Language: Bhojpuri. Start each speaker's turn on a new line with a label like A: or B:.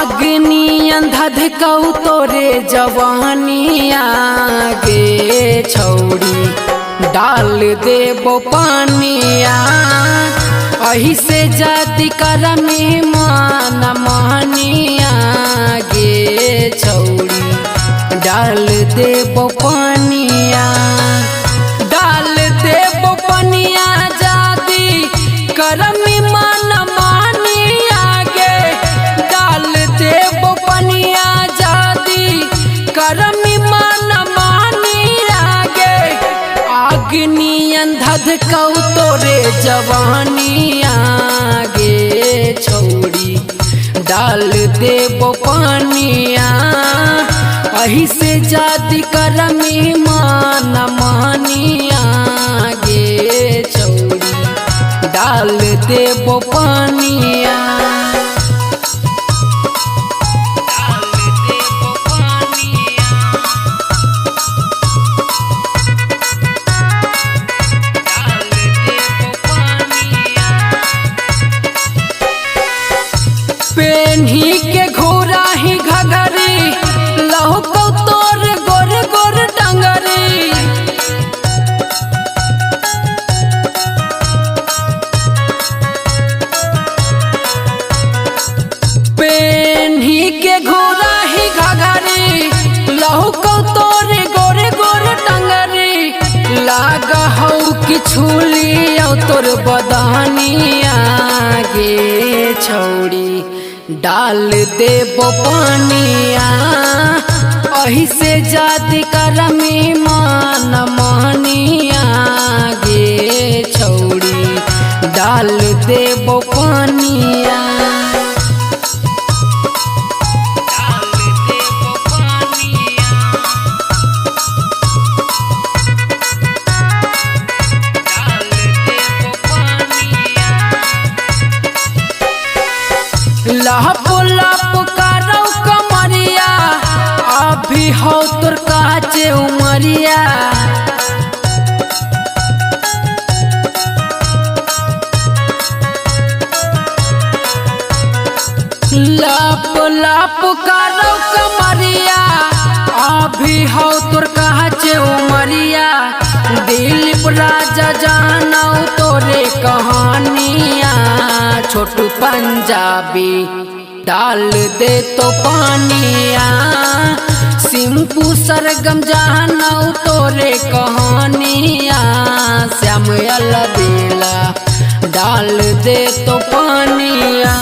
A: अग्नि धधकऊ तोरे जवानिया गे छौड़ी डाल देबो पानिया अही से जाति करमी मान मानिया गे छौड़ी डाल देबो पानिया डाल देबो पानिया जाति करमी मान मानिया गे डाल देबो पानिया जाति करमी मान मानिया गे अग्नि धधकऊ तोरे जवानिया गे छौड़ी डाल देबो पानिया अही से जाति करमी मान मानिया गे छौड़ी डाल देबो पानिया पेन्ही के घोरा ही घघरी लहको तोर गोर गोर डंगरी पेन्ही के घोरा ही घघरी लहको तोर गोर गोर डंगरी लाग हौ कि छुली तोर बदनिया गे छौड़ी डाल देबो पानिया अही से जाति करमी मान मानिया गे छौड़ी डाल देबो पानिया लहप लप करौ कमरिया अभी हो तोर काचे उमरिया लप लप करौ कमरिया अभी हो तोर काचे उमरिया दिलीप राजा जानौ तोरे कहानिया छोटू पंजाबी डाल दे तो पानिया सिंपू सरगम जानौ तोरे कहानिया श्याम अलबेला डाल दे तो पानिया।